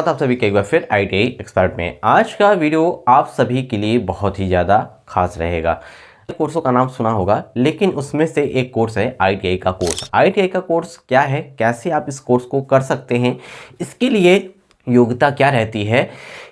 स्वागत आप सभी का एक बार फिर ITI एक्सपर्ट में। आज का वीडियो आप सभी के लिए बहुत ही ज़्यादा खास रहेगा। कोर्सों का नाम सुना होगा, लेकिन उसमें से एक कोर्स है ITI का कोर्स। ITI का कोर्स क्या है, कैसे आप इस कोर्स को कर सकते हैं, इसके लिए योग्यता क्या रहती है,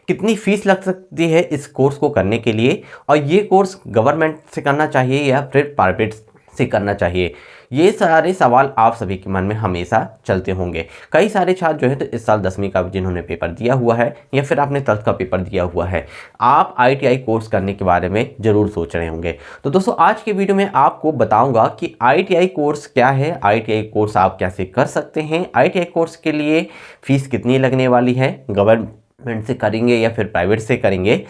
कितनी फीस लग सकती है इस कोर्स को करने के लिए, और ये कोर्स गवर्नमेंट से करना चाहिए या फिर प्राइवेट से करना चाहिए, ये सारे सवाल आप सभी के मन में हमेशा चलते होंगे। कई सारे छात्र जो है तो इस साल 10वीं का जिन्होंने पेपर दिया हुआ है या फिर आपने 12th का पेपर दिया हुआ है, आप ITI कोर्स करने के बारे में ज़रूर सोच रहे होंगे। तो दोस्तों आज के वीडियो में आपको बताऊंगा कि ITI कोर्स क्या है, ITI कोर्स आप कैसे कर सकते हैं, ITI कोर्स के लिए फ़ीस कितनी लगने वाली है, गवर्नमेंट से करेंगे या फिर प्राइवेट से करेंगे,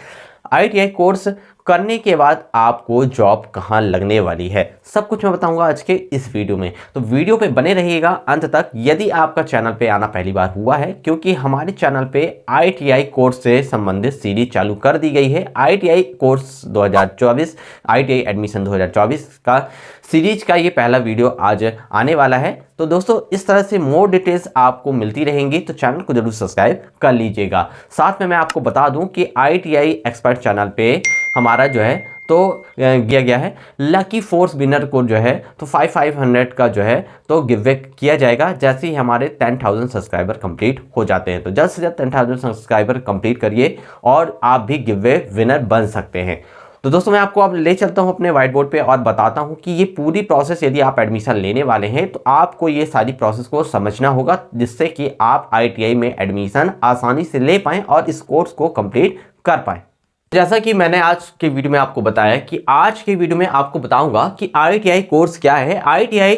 ITI कोर्स करने के बाद आपको जॉब कहाँ लगने वाली है, सब कुछ मैं बताऊंगा आज के इस वीडियो में। तो वीडियो पे बने रहिएगा अंत तक। यदि आपका चैनल पे आना पहली बार हुआ है, क्योंकि हमारे चैनल पे ITI कोर्स से संबंधित सीरीज चालू कर दी गई है। ITI कोर्स 2024, ITI एडमिशन 2024 का सीरीज का ये पहला वीडियो आज आने वाला है। तो दोस्तों इस तरह से मोर डिटेल्स आपको मिलती रहेंगी, तो चैनल को जरूर सब्सक्राइब कर लीजिएगा। साथ में मैं आपको बता दूं कि ITI एक्सपर्ट चैनल पे हमारा जो है तो किया गया है लकी फोर्स विनर को जो है तो 500 का जो है तो गिव किया जाएगा जैसे ही हमारे 10,000 सब्सक्राइबर कंप्लीट हो जाते हैं। तो जल्द से जल्द 10,000 सब्सक्राइबर कंप्लीट करिए और आप भी गिव विनर बन सकते हैं। तो दोस्तों मैं आपको अब ले चलता हूं अपने व्हाइट बोर्ड पे और बताता हूं कि ये पूरी प्रोसेस, यदि आप एडमिशन लेने वाले हैं तो आपको ये सारी प्रोसेस को समझना होगा, जिससे कि आप ITI में एडमिशन आसानी से ले पाएं और इस कोर्स को कंप्लीट कर पाएं। जैसा कि मैंने आज के वीडियो में आपको बताया कि आज के वीडियो में आपको बताऊंगा कि ITI कोर्स क्या है। ITI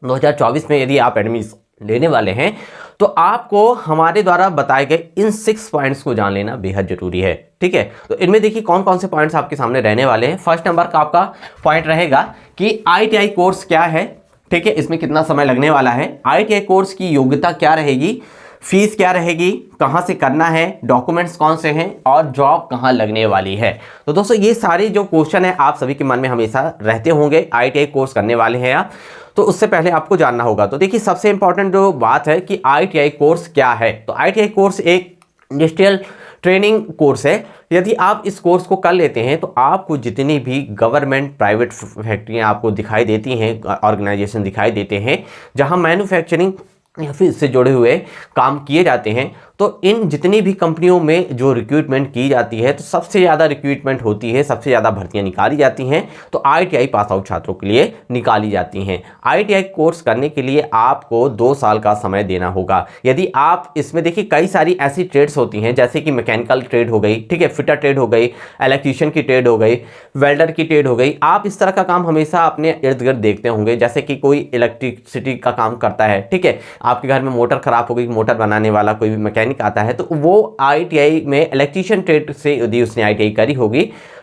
2024 में यदि आप एडमिशन लेने वाले हैं तो आपको हमारे द्वारा बताए गए इन 6 पॉइंट्स को जान लेना बेहद जरूरी है। ठीक है, तो इनमें देखिए कौन कौन से पॉइंट्स आपके सामने रहने वाले हैं। फर्स्ट नंबर का आपका पॉइंट रहेगा कि ITI कोर्स क्या है। ठीक है, इसमें कितना समय लगने वाला है, ITI कोर्स की योग्यता क्या रहेगी, फीस क्या रहेगी, कहां से करना है, डॉक्यूमेंट्स कौन से हैं और जॉब कहां लगने वाली है। तो दोस्तों ये सारे जो क्वेश्चन है आप सभी के मन में हमेशा रहते होंगे। ITI कोर्स करने वाले हैं आप, तो उससे पहले आपको जानना होगा। तो देखिए सबसे इंपॉर्टेंट जो बात है कि ITI कोर्स क्या है। तो ITI कोर्स एक इंडस्ट्रियल ट्रेनिंग कोर्स है। यदि आप इस कोर्स को कर लेते हैं तो आपको जितनी भी गवर्नमेंट प्राइवेट फैक्ट्रियां आपको दिखाई देती हैं, ऑर्गेनाइजेशन दिखाई देते हैं जहां मैन्युफैक्चरिंग या फिर इससे जुड़े हुए काम किए जाते हैं, तो इन जितनी भी कंपनियों में जो रिक्रूटमेंट की जाती है तो सबसे ज़्यादा रिक्रूटमेंट होती है, सबसे ज़्यादा भर्तियां निकाली जाती हैं तो ITI पास आउट छात्रों के लिए निकाली जाती हैं। ITI कोर्स करने के लिए आपको 2 साल का समय देना होगा। यदि आप इसमें देखिए कई सारी ऐसी ट्रेड्स होती हैं जैसे कि मैकेनिकल ट्रेड हो गई, ठीक है, फिटर ट्रेड हो गई, इलेक्ट्रीशियन की ट्रेड हो गई, वेल्डर की ट्रेड हो गई। आप इस तरह का काम हमेशा अपने इर्द गिर्द देखते होंगे, जैसे कि कोई इलेक्ट्रिसिटी का काम करता है, ठीक है, आपके घर में मोटर खराब हो गई, मोटर बनाने वाला कोई भी मैकेनिक आता है तो वो ITI में इलेक्ट्रीशियन ट्रेड से यदि उसने ITI करी होगी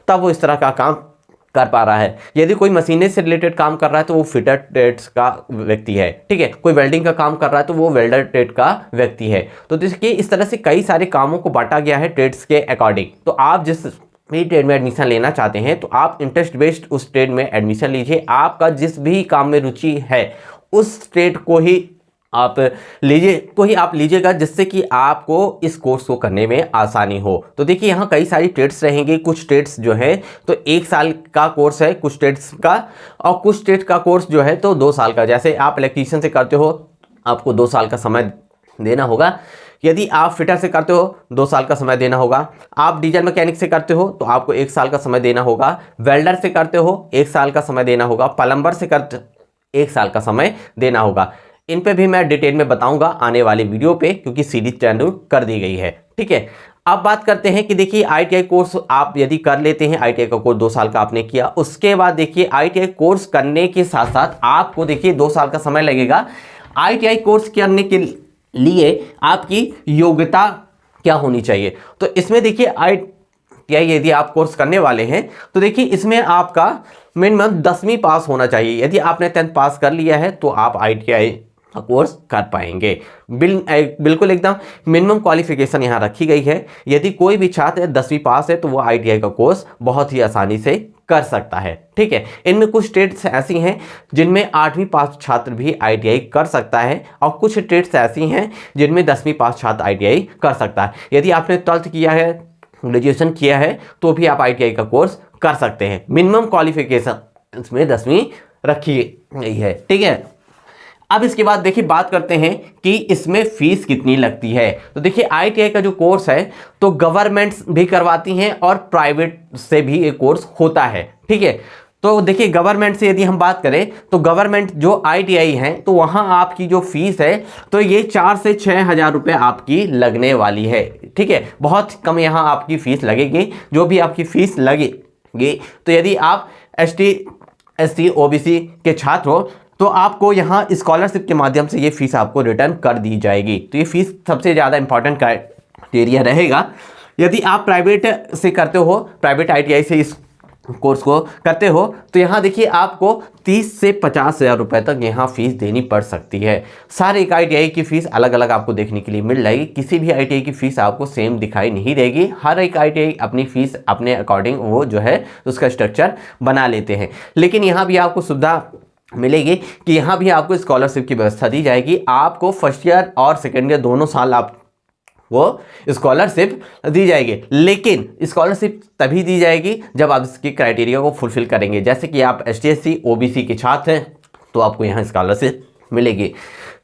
तब वो इस तरह का काम कर पा रहा है। यदि कोई मशीनें से रिलेटेड काम कर रहा है तो वो फिटर ट्रेड्स का व्यक्ति है, ठीक है, कोई वेल्डिंग का काम कर रहा है तो वो वेल्डर ट्रेड का व्यक्ति है। तो देखिए इस तरह से कई सारे कामों को बांटा गया है ट्रेड्स के अकॉर्डिंग। तो आप जिस भी ट्रेड में एडमिशन लेना चाहते हैं तो आप इंटरेस्ट बेस्ड उस ट्रेड में एडमिशन लीजिए। आपका जिस भी काम में रुचि है उस ट्रेड को ही आप लीजिएगा, जिससे कि आपको इस कोर्स को करने में आसानी हो। तो देखिए यहाँ कई सारी ट्रेड्स रहेंगे। कुछ ट्रेड्स जो है तो 1 साल का कोर्स है कुछ ट्रेड्स का, और कुछ ट्रेड का कोर्स जो है तो 2 साल का। जैसे आप इलेक्ट्रीशियन से करते हो आपको 2 साल का समय देना होगा। यदि आप फिटर से करते हो 2 साल का समय देना होगा। आप डीजल मैकेनिक से करते हो तो आपको 1 साल का समय देना होगा। वेल्डर से करते हो 1 साल का समय देना होगा। प्लम्बर से करते 1 साल का समय देना होगा। इन पे भी मैं डिटेल में बताऊंगा आने वाले वीडियो पे, क्योंकि सीरीज चालू कर दी गई है। ठीक है, अब बात करते हैं कि देखिए ITI कोर्स आप यदि कर लेते हैं, ITI का कोर्स 2 साल का आपने किया, उसके बाद देखिए ITI कोर्स करने के साथ साथ आपको देखिए 2 साल का समय लगेगा। ITI कोर्स करने के लिए आपकी योग्यता क्या होनी चाहिए। तो इसमें देखिए ITI यदि आप कोर्स करने वाले हैं तो देखिए इसमें आपका मिनिमम 10वीं पास होना चाहिए। यदि आपने 10th पास कर लिया है तो आप ITI कोर्स कर पाएंगे। बिल्कुल एकदम मिनिमम क्वालिफिकेशन यहाँ रखी गई है। यदि कोई भी छात्र 10वीं पास है तो वो ITI का कोर्स बहुत ही आसानी से कर सकता है। ठीक है, इनमें कुछ स्टेट्स ऐसी हैं जिनमें 8वीं पास छात्र भी ITI कर सकता है और कुछ स्टेट्स ऐसी हैं जिनमें 10वीं पास छात्र ITI कर सकता है। यदि आपने 12th किया है, ग्रेजुएशन किया है, तो भी आप ITI का कोर्स कर सकते हैं। मिनिमम क्वालिफिकेशन इसमें 10वीं रखी गई है। ठीक है, अब इसके बाद देखिए बात करते हैं कि इसमें फीस कितनी लगती है। तो देखिए ITI का जो कोर्स है तो गवर्नमेंट भी करवाती हैं और प्राइवेट से भी एक कोर्स होता है। ठीक है, तो देखिए गवर्नमेंट से यदि हम बात करें तो गवर्नमेंट जो ITI है तो वहाँ आपकी जो फीस है तो ये 4 से 6 हज़ार रुपये आपकी लगने वाली है। ठीक है, बहुत कम यहाँ आपकी फीस लगेगी। जो भी आपकी फीस लगेगी, तो यदि आप ST SC OBC के छात्र हो तो आपको यहाँ स्कॉलरशिप के माध्यम से ये फीस आपको रिटर्न कर दी जाएगी। तो ये फीस सबसे ज़्यादा इंपॉर्टेंट क्राइटेरिया रहेगा। यदि आप प्राइवेट से करते हो, प्राइवेट ITI से इस कोर्स को करते हो, तो यहाँ देखिए आपको 30 से 50 हज़ार रुपये तक यहाँ फीस देनी पड़ सकती है। सारे एक ITI की फ़ीस अलग अलग आपको देखने के लिए मिल जाएगी। किसी भी ITI की फ़ीस आपको सेम दिखाई नहीं देगी। हर एक ITI अपनी फ़ीस अपने अकॉर्डिंग वो जो है उसका स्ट्रक्चर बना लेते हैं। लेकिन यहाँ भी आपको सुविधा मिलेगी कि यहाँ भी आपको स्कॉलरशिप की व्यवस्था दी जाएगी। आपको फर्स्ट ईयर और सेकेंड ईयर दोनों साल आप वो स्कॉलरशिप दी जाएगी, लेकिन स्कॉलरशिप तभी दी जाएगी जब आप इसकी क्राइटेरिया को फुलफिल करेंगे। जैसे कि आप ST SC OBC के छात्र हैं तो आपको यहाँ स्कॉलरशिप मिलेगी।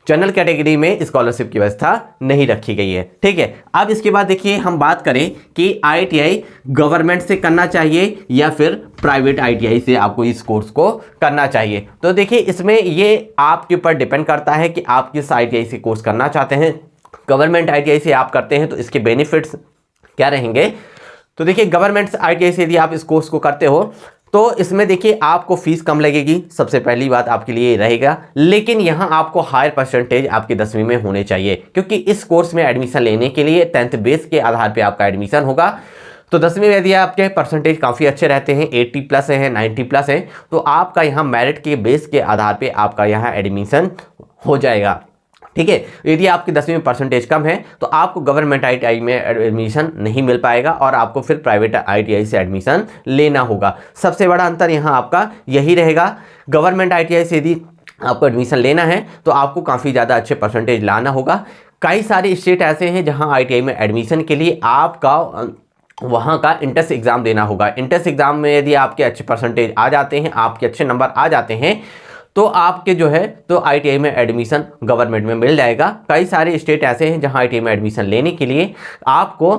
जनरल कैटेगरी में स्कॉलरशिप की व्यवस्था नहीं रखी गई है। ठीक है, अब इसके बाद देखिए हम बात करें कि ITI गवर्नमेंट से करना चाहिए या फिर प्राइवेट ITI से आपको इस कोर्स को करना चाहिए। तो देखिए इसमें ये आपके ऊपर डिपेंड करता है कि आप किस ITI से कोर्स करना चाहते हैं। गवर्नमेंट ITI से आप करते हैं तो इसके बेनिफिट्स क्या रहेंगे। तो देखिए गवर्नमेंट ITI से यदि आप इस कोर्स को करते हो तो इसमें देखिए आपको फीस कम लगेगी, सबसे पहली बात आपके लिए ये रहेगा। लेकिन यहाँ आपको हायर परसेंटेज आपके 10वीं में होने चाहिए, क्योंकि इस कोर्स में एडमिशन लेने के लिए 10th बेस के आधार पे आपका एडमिशन होगा। तो 10वीं में यदि आपके परसेंटेज काफ़ी अच्छे रहते हैं, 80+ है, 90+ है, तो आपका यहाँ मेरिट के बेस के आधार पर आपका यहाँ एडमिशन हो जाएगा। ठीक है, यदि आपकी 10वीं में परसेंटेज कम है तो आपको गवर्नमेंट ITI में एडमिशन नहीं मिल पाएगा और आपको फिर प्राइवेट ITI से एडमिशन लेना होगा। सबसे बड़ा अंतर यहाँ आपका यही रहेगा। गवर्नमेंट ITI से यदि आपको एडमिशन लेना है तो आपको काफ़ी ज़्यादा अच्छे परसेंटेज लाना होगा। कई सारे स्टेट ऐसे हैं जहाँ ITI में एडमिशन के लिए आपका वहाँ का इंट्रेंस एग्ज़ाम देना होगा। इंट्रेंस एग्ज़ाम में यदि आपके अच्छे परसेंटेज आ जाते हैं, आपके अच्छे नंबर आ जाते हैं, तो आपके जो है तो ITI में एडमिशन गवर्नमेंट में मिल जाएगा। कई सारे स्टेट ऐसे हैं जहां ITI में एडमिशन लेने के लिए आपको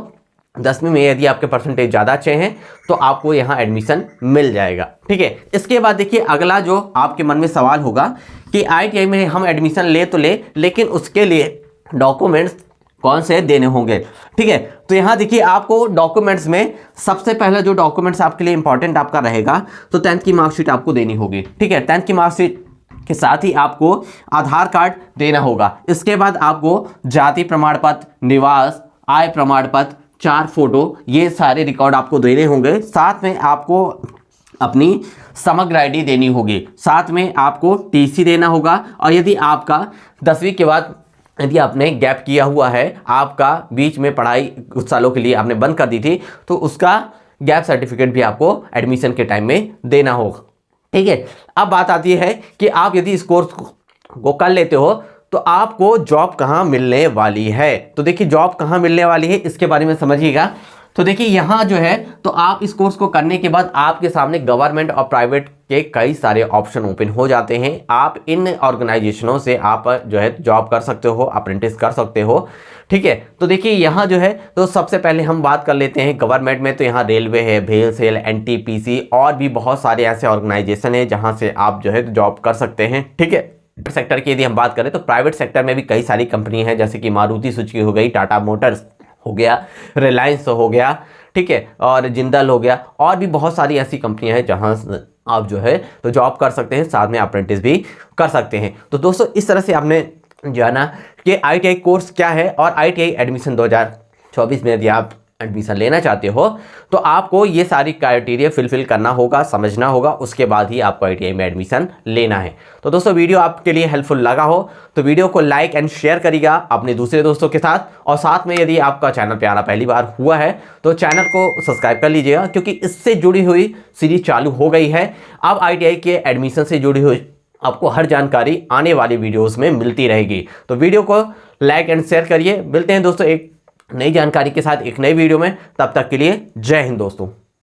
10वीं में यदि आपके परसेंटेज ज़्यादा अच्छे हैं तो आपको यहां एडमिशन मिल जाएगा। ठीक है, इसके बाद देखिए अगला जो आपके मन में सवाल होगा कि ITI में हम एडमिशन ले तो ले, लेकिन उसके लिए डॉक्यूमेंट्स कौन से देने होंगे। ठीक है, तो यहाँ देखिए आपको डॉक्यूमेंट्स में सबसे पहला जो डॉक्यूमेंट्स आपके लिए इंपॉर्टेंट आपका रहेगा तो 10th की मार्कशीट आपको देनी होगी। ठीक है, 10th की मार्कशीट के साथ ही आपको आधार कार्ड देना होगा। इसके बाद आपको जाति प्रमाण पत्र, निवास, आय प्रमाण पत्र, 4 फोटो, ये सारे रिकॉर्ड आपको देने होंगे। साथ में आपको अपनी समग्र ID देनी होगी। साथ में आपको TC देना होगा। और यदि आपका 10वीं के बाद यदि आपने गैप किया हुआ है, आपका बीच में पढ़ाई कुछ सालों के लिए आपने बंद कर दी थी, तो उसका गैप सर्टिफिकेट भी आपको एडमिशन के टाइम में देना होगा। ठीक है, अब बात आती है कि आप यदि इस कोर्स को कर लेते हो तो आपको जॉब कहाँ मिलने वाली है। तो देखिए जॉब कहाँ मिलने वाली है इसके बारे में समझिएगा। तो देखिए यहाँ जो है तो आप इस कोर्स को करने के बाद आपके सामने गवर्नमेंट और प्राइवेट के कई सारे ऑप्शन ओपन हो जाते हैं। आप इन ऑर्गेनाइजेशनों से आप जो है जॉब कर सकते हो, अप्रेंटिस कर सकते हो। ठीक है, तो देखिए यहाँ जो है तो सबसे पहले हम बात कर लेते हैं गवर्नमेंट में। तो यहाँ रेलवे है, भेल, NTPC और भी बहुत सारे ऐसे ऑर्गेनाइजेशन है जहाँ से आप जो है जॉब कर सकते हैं। ठीक है, सेक्टर की यदि हम बात करें तो प्राइवेट सेक्टर में भी कई सारी कंपनी हैं, जैसे कि मारुति सुजुकी हो गई, टाटा मोटर्स हो गया, रिलायंस हो गया, ठीक है, और जिंदल हो गया, और भी बहुत सारी ऐसी कंपनियां हैं जहां आप जो है तो जॉब कर सकते हैं, साथ में अप्रेंटिस भी कर सकते हैं। तो दोस्तों इस तरह से आपने जाना कि ITI कोर्स क्या है और ITI एडमिशन 2024 में यदि आप एडमिशन लेना चाहते हो तो आपको ये सारी क्राइटेरिया फिलफिल करना होगा, समझना होगा, उसके बाद ही आपको ITI में एडमिशन लेना है। तो दोस्तों वीडियो आपके लिए हेल्पफुल लगा हो तो वीडियो को लाइक एंड शेयर करिएगा अपने दूसरे दोस्तों के साथ, और साथ में यदि आपका चैनल पे आना पहली बार हुआ है तो चैनल को सब्सक्राइब कर लीजिएगा, क्योंकि इससे जुड़ी हुई सीरीज चालू हो गई है। अब ITI के एडमिशन से जुड़ी हुई आपको हर जानकारी आने वाली वीडियोस में मिलती रहेगी। तो वीडियो को लाइक एंड शेयर करिए। मिलते हैं दोस्तों एक नई जानकारी के साथ एक नई वीडियो में, तब तक के लिए जय हिंद दोस्तों।